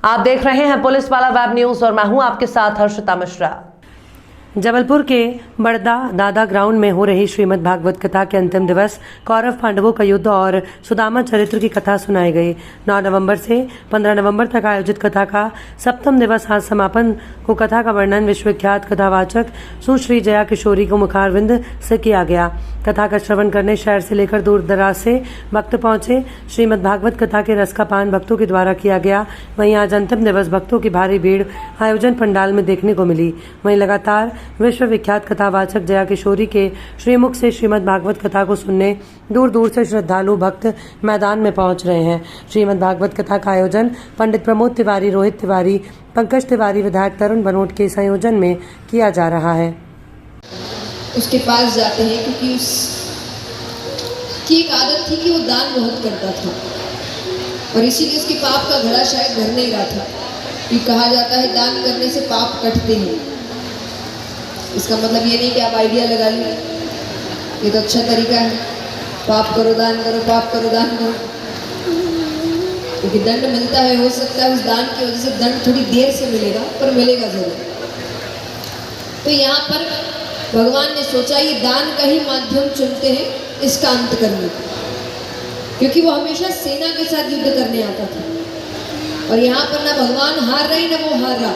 आप देख रहे हैं पुलिस वाला वेब न्यूज और मैं हूं आपके साथ हर्षिता मिश्रा। जबलपुर के बड़दा दादा ग्राउंड में हो रही श्रीमद् भागवत कथा के अंतिम दिवस कौरव पांडवों का युद्ध और सुदामा चरित्र की कथा सुनाई गई। 9 नवंबर से 15 नवंबर तक आयोजित कथा का सप्तम दिवस आज समापन को कथा का वर्णन विश्वविख्यात कथावाचक सुश्री जया किशोरी को मुखारविंद से किया गया। कथा का श्रवण करने शहर से लेकर दूर दराज से भक्त पहुंचे। श्रीमद् भागवत कथा के रस का पान भक्तों के द्वारा किया गया। वहीं आज अंतिम दिवस भक्तों की भारी भीड़ आयोजन पंडाल में देखने को मिली। वहीं लगातार विश्वविख्यात कथावाचक जया किशोरी के श्रीमुख से श्रीमद् भागवत कथा को सुनने दूर दूर से श्रद्धालु भक्त मैदान में पहुंच रहे हैं। श्रीमद् भागवत कथा का आयोजन पंडित प्रमोद तिवारी, रोहित तिवारी, पंकज तिवारी, विधायक तरुण बनोट के संयोजन में किया जा रहा है। उसके पास जाते हैं क्योंकि उसकी एक आदत थी कि वो दान बहुत करता था और इसीलिए उसके पाप का घड़ा शायद भर नहीं रहा था। ये कहा जाता है दान करने से पाप कटते हैं। इसका मतलब ये नहीं कि आप आइडिया लगा लीजिए, ये तो अच्छा तरीका है, पाप करो दान करो, पाप करो दान करो, क्योंकि दंड मिलता है। हो सकता है उस दान की वजह से दंड थोड़ी देर से मिलेगा पर मिलेगा जरूर। तो यहाँ पर भगवान ने सोचा ये दान का ही माध्यम चुनते हैं इसका अंत करने का, क्योंकि वो हमेशा सेना के साथ युद्ध करने आता था और यहाँ पर ना भगवान हार रहे ना वो हार रहा,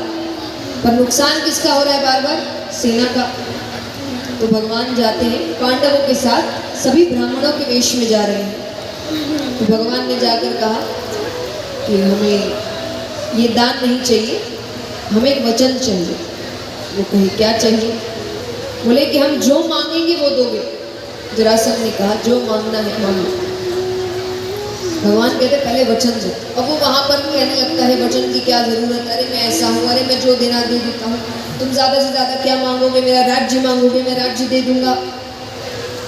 पर नुकसान किसका हो रहा है? बार बार सेना का। तो भगवान जाते हैं पांडवों के साथ, सभी ब्राह्मणों के वेश में जा रहे हैं। तो भगवान ने जाकर कहा कि हमें ये दान नहीं चाहिए, हमें एक वचन चाहिए। वो कहे क्या चाहिए? बोले कि हम जो मांगेंगे वो दोगे। जरासंध ने कहा जो मांगना है मांगो। भगवान कहते पहले वचन दो। अब वो वहाँ पर कहने लगता है वचन की क्या जरूरत, अरे मैं ऐसा हूँ, अरे मैं जो देना दे देता हूँ, तुम ज़्यादा से ज़्यादा क्या मांगोगे? मेरा राज्य मांगोगे, मैं राज्य दे दूंगा,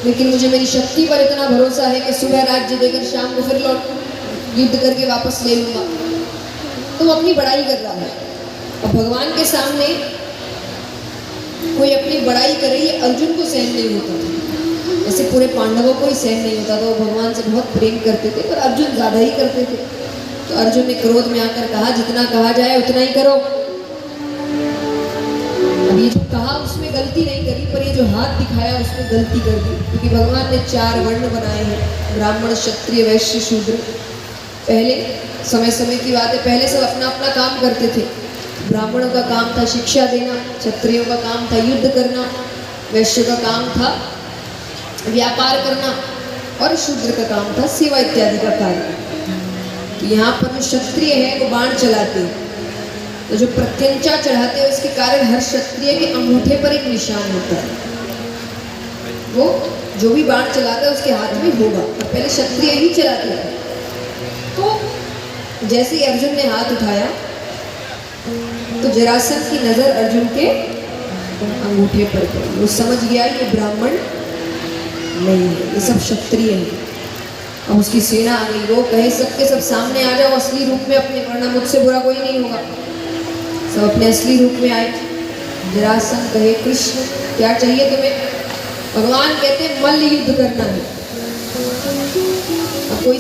लेकिन मुझे मेरी शक्ति पर इतना भरोसा है कि सुबह राज्य देकर शाम को फिर लौट युद्ध करके वापस ले लूँगा। तो वो अपनी बड़ाई कर रहा है। अब भगवान के सामने कोई अपनी बड़ाई करे ये अर्जुन को सहन नहीं होता था, ऐसे पूरे पांडवों को ही सहन नहीं होता था। वो भगवान से बहुत प्रेम करते थे पर अर्जुन ज़्यादा ही करते थे। तो अर्जुन ने क्रोध में आकर कहा जितना कहा जाए उतना ही करो। अब ये जो कहा उसमें गलती नहीं करी, पर ये जो हाथ दिखाया उसमें गलती कर दी, क्योंकि भगवान ने 4 वर्ण बनाए हैं, ब्राह्मण, क्षत्रिय, वैश्य, शूद्र। पहले समय समय की बात है, पहले सब अपना अपना काम करते थे। ब्राह्मणों का काम था शिक्षा देना, क्षत्रियों का काम था युद्ध करना, वैश्य का काम था व्यापार करना और शूद्र का काम था सेवा इत्यादि का कार्य। तो यहाँ पर जो क्षत्रिय है वो बाण चलाते हैं, तो जो प्रत्यंचा चढ़ाते हैं उसके कारण हर क्षत्रिय के अंगूठे पर एक निशान होता है। वो जो भी बाण चलाता है उसके हाथ में होगा, और पहले क्षत्रिय ही चलाते हैं। तो जैसे ही अर्जुन ने हाथ उठाया तो जरासंध की नजर अर्जुन के अंगूठे पर पड़ी। वो समझ गया ये ब्राह्मण नहीं है, ये सब क्षत्रिय है। अब उसकी सेना आ गई। वो कहे सबके सब सामने आ जाओ असली रूप में अपने, वरना मुझसे बुरा कोई नहीं होगा। सब अपने असली रूप में आए। जरासंध कहे कृष्ण क्या चाहिए तुम्हें? भगवान कहते मल्ल युद्ध करना है। अब कोई